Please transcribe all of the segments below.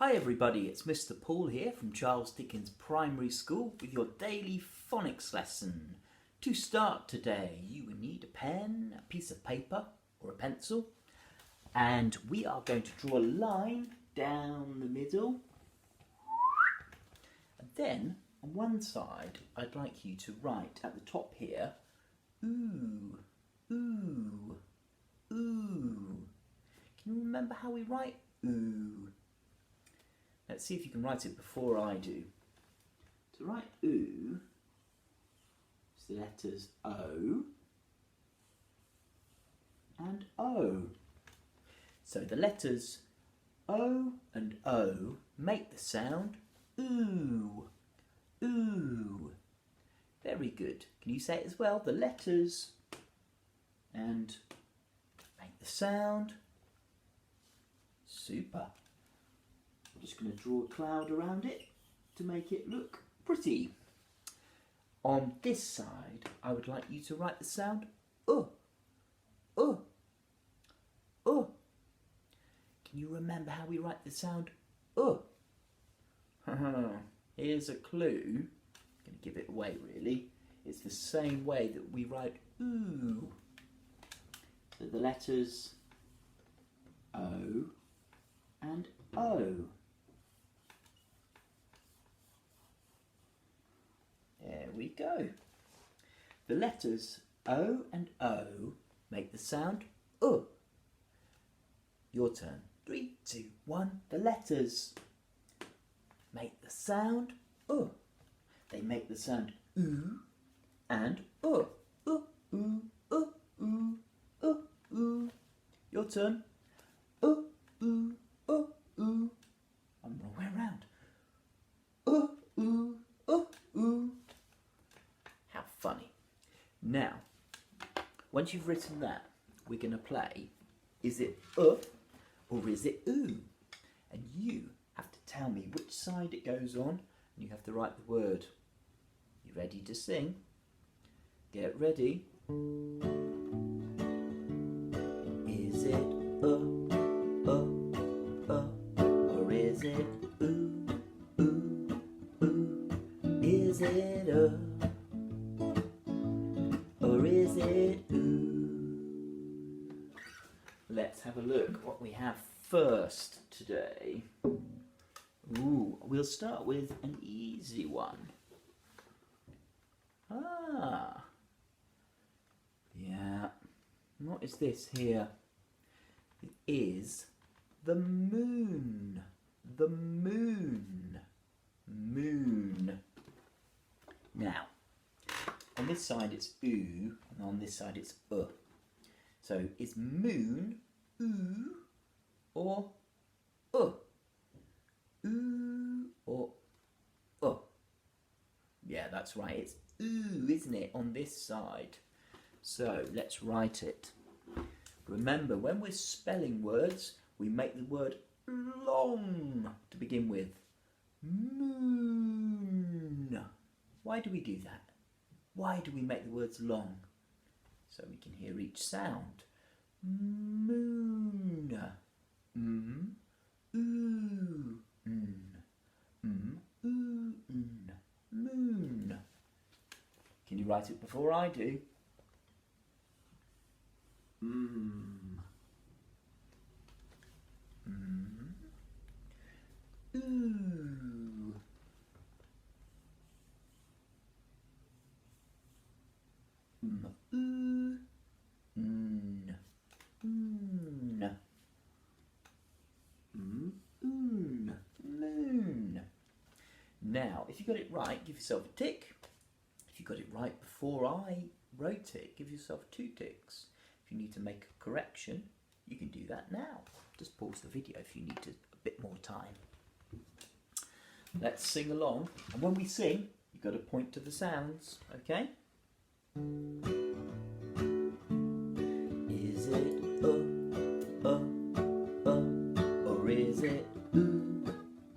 Hi everybody, it's Mr. Paul here from Charles Dickens Primary School with your daily phonics lesson. To start today, you will need a pen, a piece of paper or a pencil, and we are going to draw a line down the middle. And then on one side, I'd like you to write at the top here, ooh, ooh, ooh. Can you remember how we write ooh? Let's see if you can write it before I do. To write ooh, it's the letters O and O. So the letters O and O make the sound ooh, ooh. Very good. Can you say it as well? The letters and make the sound. Super. I'm just going to draw a cloud around it to make it look pretty. On this side, I would like you to write the sound uh. Can you remember how we write the sound Here's a clue. I'm going to give it away really. It's the same way that we write ooh. So the letters O and O. There we go. The letters O and O make the sound Your turn. 3, 2, 1. The letters make the sound They make the sound oo and ooh, ooh, ooh, ooh, ooh. Your turn. Ooh, ooh, ooh, ooh. I'm the wrong way around. Ooh, ooh, ooh, ooh. How funny. Now, once you've written that, we're going to play, is it or is it ooh? And you have to tell me which side it goes on, and you have to write the word. You ready to sing? Get ready. Is it or is it ooh, ooh, ooh? Is it or is it ooh? Let's have a look what we have first today. Ooh, we'll start with an easy one. Yeah. What is this here? It is the moon. The moon. Moon. Now, on this side it's ooh, and on this side it's So is moon ooh or ooh or Yeah, that's right, it's ooh, isn't it, on this side? So let's write it. Remember, when we're spelling words, we make the word long to begin with. Moon. Why do we do that? Why do we make the words long? So we can hear each sound. Moon. Ooh. Ooh. Moon. Can you write it before I do? Ooh. Ooh. Moon. Now, if you got it right, give yourself a tick. If you got it right before I wrote it, give yourself 2 ticks. If you need to make a correction, you can do that now. Just pause the video if you need a bit more time. Let's sing along, and when we sing, you've got to point to the sounds, okay? Is it or is it ooh,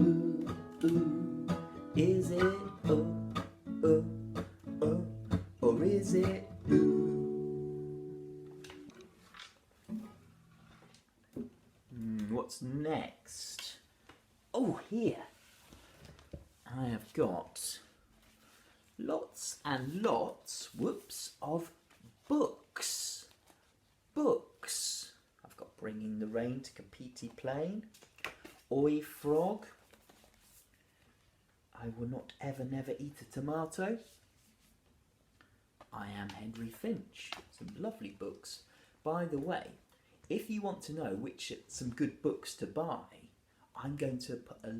ooh, ooh? Is it or is it ooh? What's next? Oh, Oh, here I have got lots and lots, whoops, of books. Books. I've got Bringing the Rain to Kapiti Plain, Oi Frog, I Will Not Ever Never Eat a Tomato, I Am Henry Finch. Some lovely books. By the way, if you want to know some good books to buy, I'm going to put a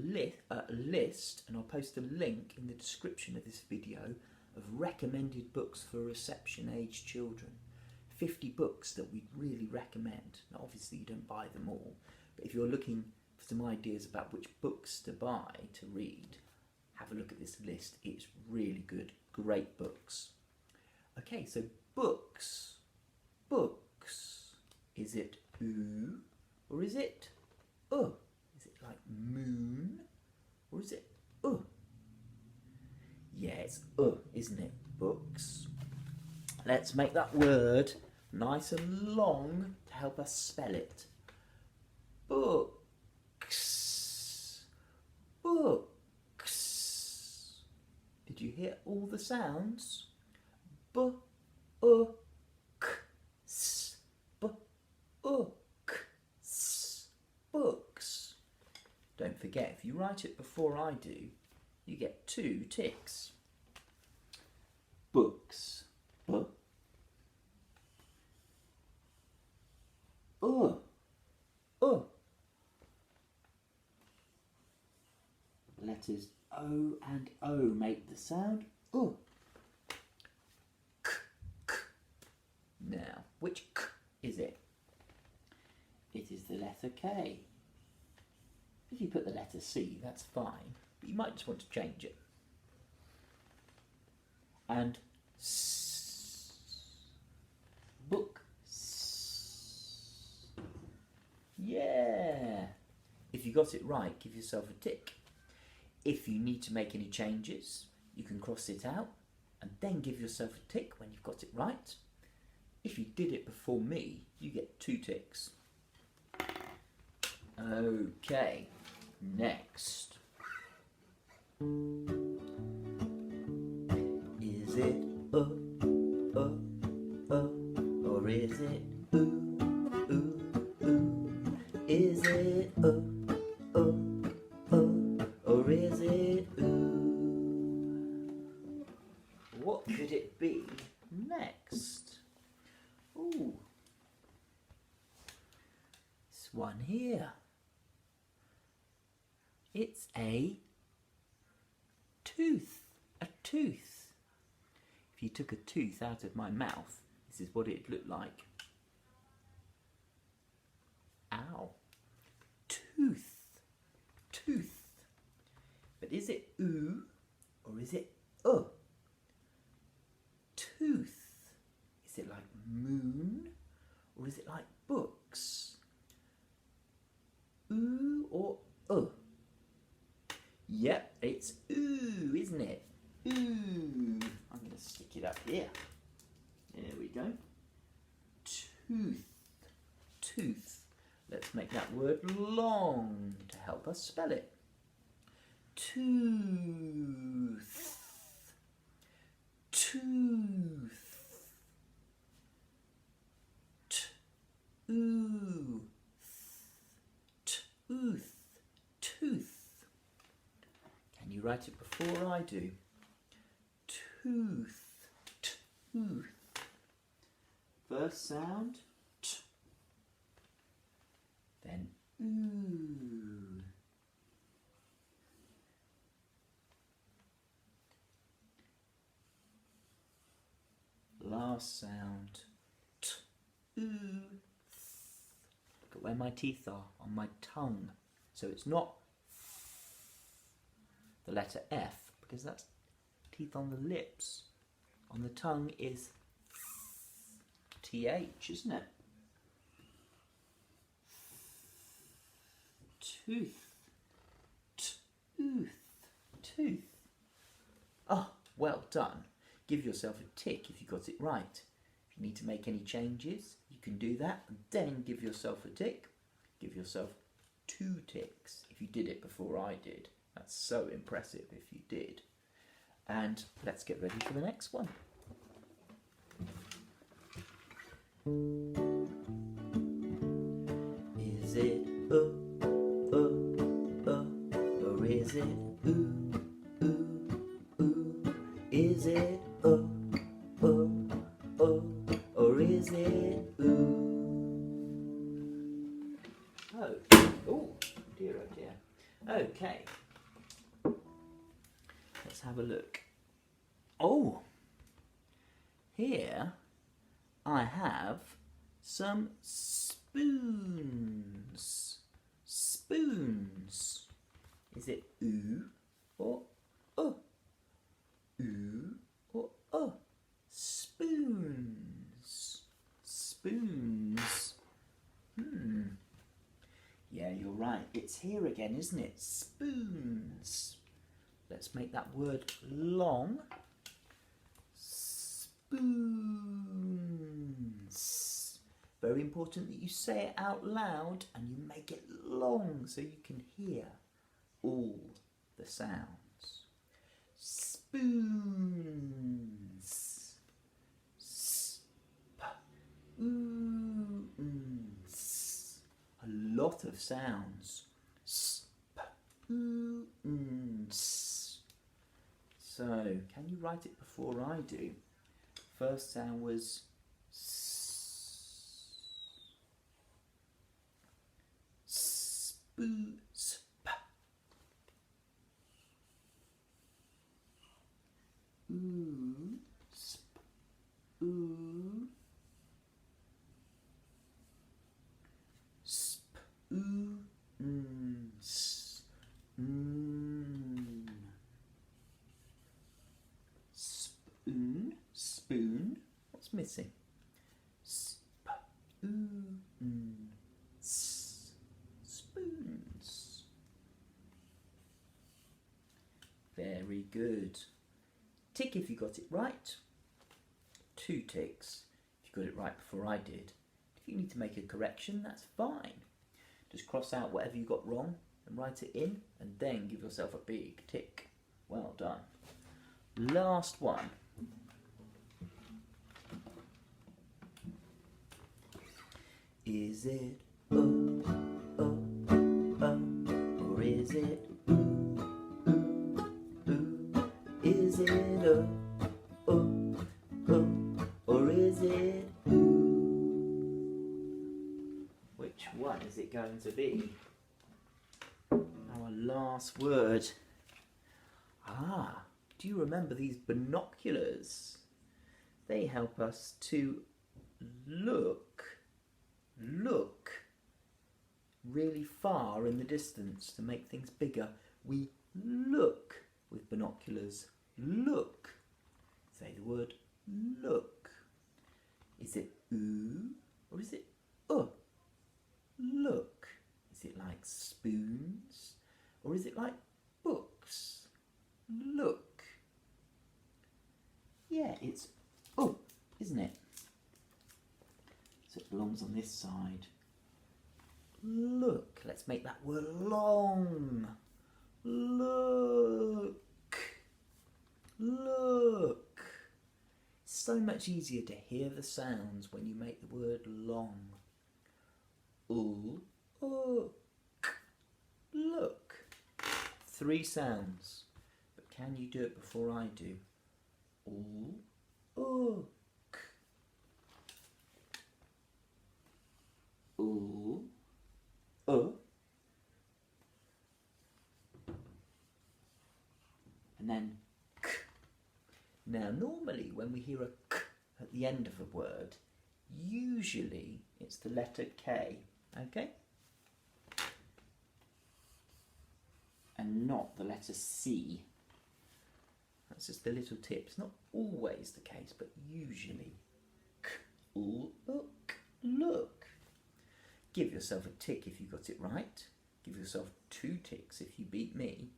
list, and I'll post a link in the description of this video of recommended books for reception age children. 50 books that we'd really recommend. Now obviously you don't buy them all, but if you're looking for some ideas about which books to buy to read, have a look at this list. It's really good, great books. Okay, so books. Books. Is it oo or is it Is it like moon or is it Yeah, it's isn't it? Books. Let's make that word nice and long to help us spell it. Books. Books. Did you hear all the sounds? Books. Books. Books. Don't forget, if you write it before I do, you get 2 ticks. Books. Letters O and O make the sound U. K, k. Now, which K is it? It is the letter K. If you put the letter C, that's fine, but you might just want to change it. And S. Book. S. Yeah. If you got it right, give yourself a tick. If you need to make any changes, you can cross it out and then give yourself a tick when you've got it right. If you did it before me, you get 2 ticks. Okay, next. Is it or is it Is it or is it What could it be next? Ooh, this one here. It's a tooth. A tooth. If you took a tooth out of my mouth, this is what it'd look like. Ow. Tooth. Tooth. But is it oo or is it Tooth. Is it like moon or is it like books? Oo or Yep, it's oo, isn't it? Ooh. I'm going to stick it up here. There we go. Tooth. Tooth. Let's make that word long to help us spell it. Tooth. Tooth. Tooth. Tooth. Tooth. Can you write it before I do? Tooth. Tooth. First sound T. Then oo. Last sound T. Oo. Look at where my teeth are on my tongue. So it's not the letter F, because that's teeth on the lips. On the tongue is TH, isn't it? Tooth. Tooth. Tooth. Oh, well done. Give yourself a tick if you got it right. If you need to make any changes, you can do that and then give yourself a tick. Give yourself 2 ticks if you did it before I did. That's so impressive if you did. And let's get ready for the next one. Is it or is it ooh, ooh, ooh? Is it or is it ooh? Oh dear, oh dear. Okay, let's have a look. Oh, here I have some spoons. Spoons. Is it ooh or oh? Ooh or oh? Spoons. Spoons. Yeah, you're right. It's here again, isn't it? Spoons. Let's make that word long. Spoons. Very important that you say it out loud and you make it long so you can hear all the sounds. Spoons. Spoons. A lot of sounds. Spoons. So, can you write it before I do? First sound was spoo, sp. Ooh, sp, ooh. Sp, ooh, s, Spoon, spoon. What's missing? Spoon, spoons. Very good. Tick if you got it right. 2 ticks if you got it right before I did. If you need to make a correction, that's fine. Just cross out whatever you got wrong and write it in, and then give yourself a big tick. Well done. Last one. Is it oh, or is it ooh, ooh? Is it or is it ooh? Which one is it going to be? Our last word. Do you remember these binoculars? They help us to look really far in the distance to make things bigger. We look with binoculars. Look. Say the word look. Is it ooh or is it Look. Is it like spoons or is it like books? Look. Yeah, it's isn't it? So it belongs on this side. Look. Let's make that word long. Look. Look. It's so much easier to hear the sounds when you make the word long. Look. 3 sounds. But can you do it before I do? And then k. Now normally when we hear a k at the end of a word, usually it's the letter K, okay? And not the letter C. That's just the little tip. It's not always the case, but usually. Look. Give yourself a tick if you got it right. Give yourself 2 ticks if you beat me.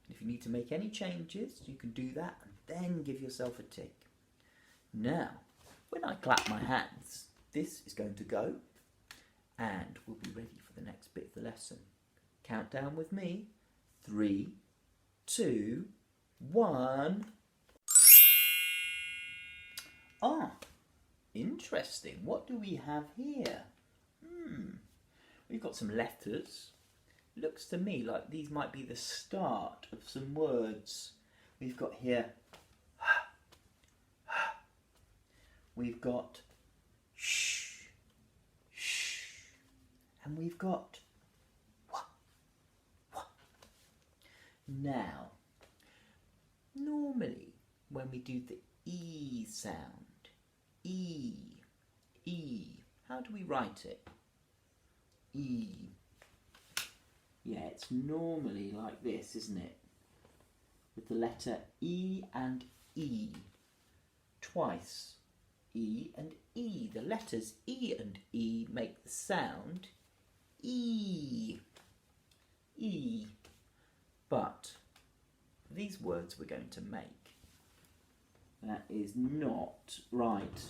And if you need to make any changes, you can do that and then give yourself a tick. Now, when I clap my hands, this is going to go and we'll be ready for the next bit of the lesson. Count down with me. 3, 2, 1. Ah, interesting. What do we have here? We've got some letters. Looks to me like these might be the start of some words. We've got here, we've got sh, sh, and we've got wha, wha. Now, normally when we do the E sound, E, how do we write it? E. Yeah, it's normally like this, isn't it? With the letter E and E. Twice. E and E. The letters E and E make the sound E. E. But these words we're going to make, that is not right.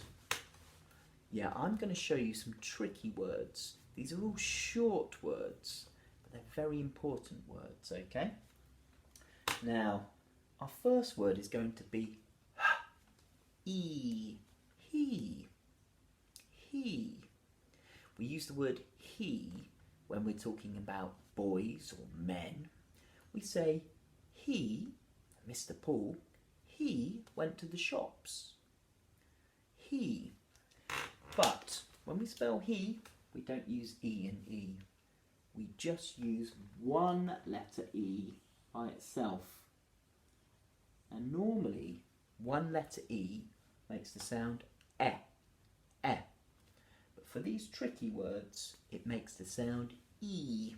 Yeah, I'm going to show you some tricky words. These are all short words, but they're very important words, okay? Now, our first word is going to be E. He. He. We use the word he when we're talking about boys or men. We say he, Mr. Paul, he went to the shops. He. But when we spell he, we don't use E and E. We just use one letter E by itself. And normally, one letter E makes the sound eh, eh. But for these tricky words, it makes the sound E.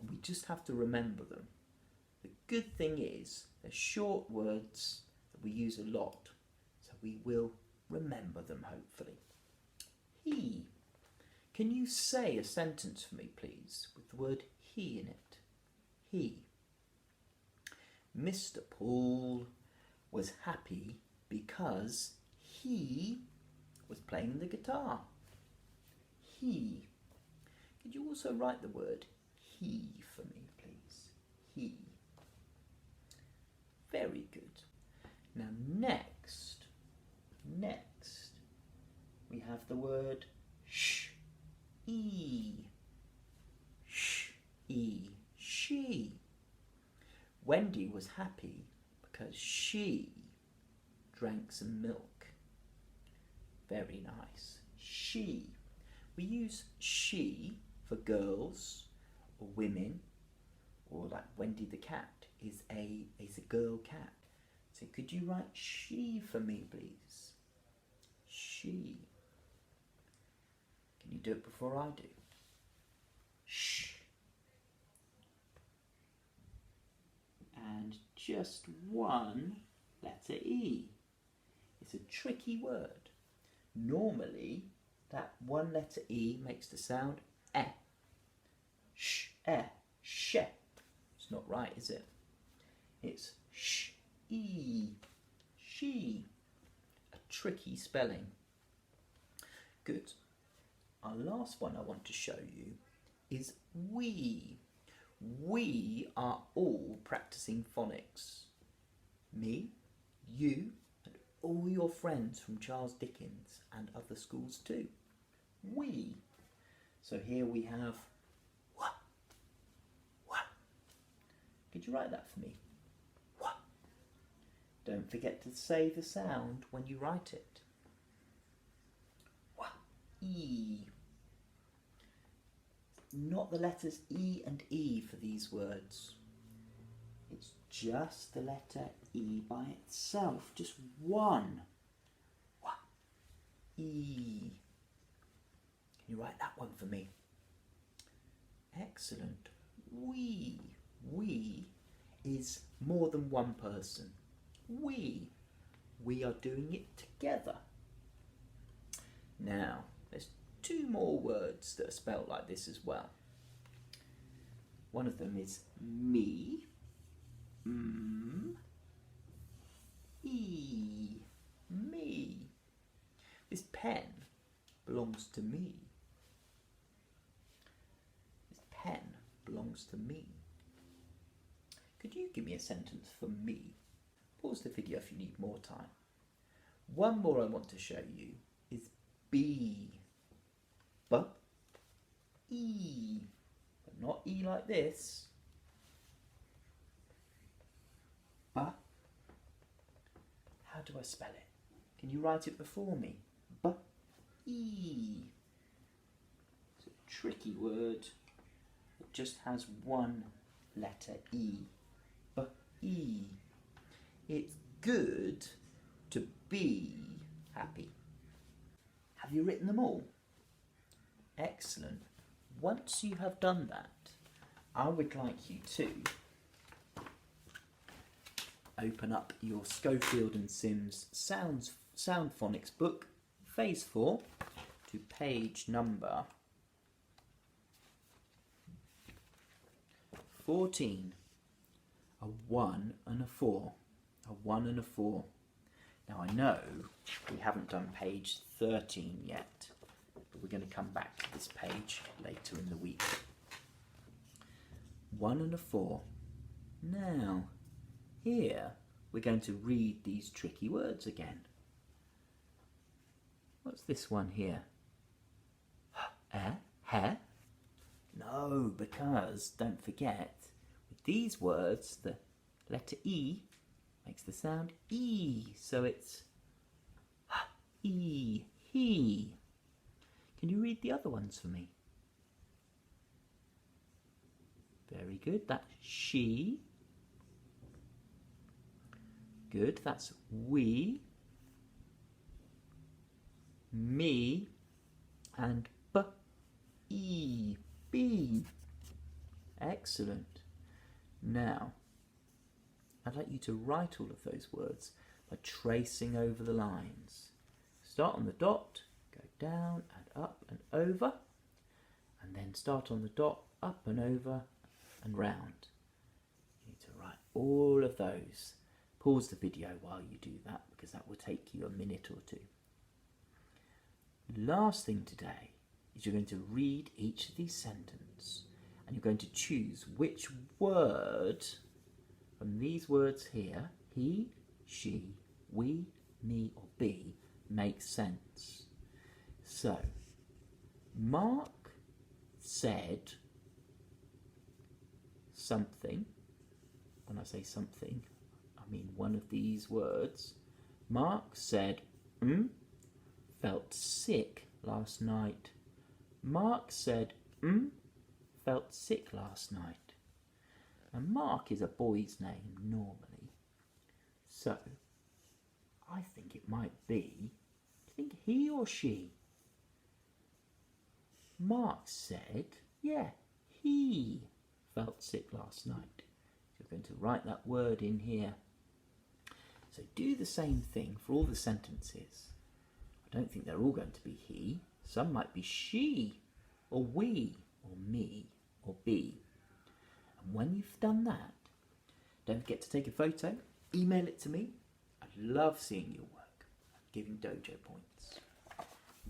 And we just have to remember them. The good thing is, they're short words that we use a lot, so we will remember them hopefully. He. Can you say a sentence for me, please, with the word he in it? He. Mr. Paul was happy because he was playing the guitar. He. Could you also write the word he for me, please? He. Very good. Now next, we have the word sh. E. Sh. E. She. Wendy was happy because she drank some milk. Very nice. She. We use she for girls or women, or like Wendy the cat is a girl cat. So could you write she for me, please? She. Can you do it before I do? Shh. And just one letter E. It's a tricky word. Normally, that one letter E makes the sound eh. Sh, eh, she. It's not right, is it? It's sh, e, she. A tricky spelling. Good. Our last one I want to show you is we. We are all practicing phonics. Me, you, and all your friends from Charles Dickens and other schools too. We. So here we have what? What? Could you write that for me? What? Don't forget to say the sound when you write it. What? E. Not the letters E and E for these words. It's just the letter E by itself. Just one. What? E. Can you write that one for me? Excellent. We. We is more than one person. We. We are doing it together. Now, there's two more words that are spelled like this as well. One of them is me. E. Me. This pen belongs to me. This pen belongs to mean. Could you give me a sentence for me? Pause the video if you need more time. One more I want to show you is B. B-E. But not E like this. B. How do I spell it? Can you write it before me? B-E. It's a tricky word. It just has one letter E. B-E. It's good to be happy. Have you written them all? Excellent. Once you have done that, I would like you to open up your Scofield and Sims sound phonics book, phase 4, to page number 14. A 1 and a 4. A 1 and a 4. Now I know we haven't done page 13 yet, but we're going to come back to this page later in the week. 1 and a 4. Now, here we're going to read these tricky words again. What's this one here? Hair? No, because, don't forget, with these words, the letter E makes the sound E, so it's E, he. Can you read the other ones for me? Very good, that's she. Good, that's we, me, and B-E, B. Excellent. Now, I'd like you to write all of those words by tracing over the lines. Start on the dot, go down and up and over, and then start on the dot, up and over and round. You need to write all of those. Pause the video while you do that, because that will take you a minute or two. Last thing today is you're going to read each of these sentences, and you're going to choose which word from these words here, he, she, we, me or be, makes sense. So, Mark said something. When I say something, I mean one of these words. Mark said, felt sick last night. Mark said, felt sick last night. Now, Mark is a boy's name normally, so I think it might be, do you think he or she? Mark said, yeah, he felt sick last night. So you're going to write that word in here. So do the same thing for all the sentences. I don't think they're all going to be he. Some might be she, or we, or me, or be. And when you've done that, don't forget to take a photo, email it to me. I'd love seeing your work and giving dojo points.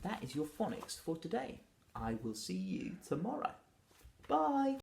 That is your phonics for today. I will see you tomorrow. Bye.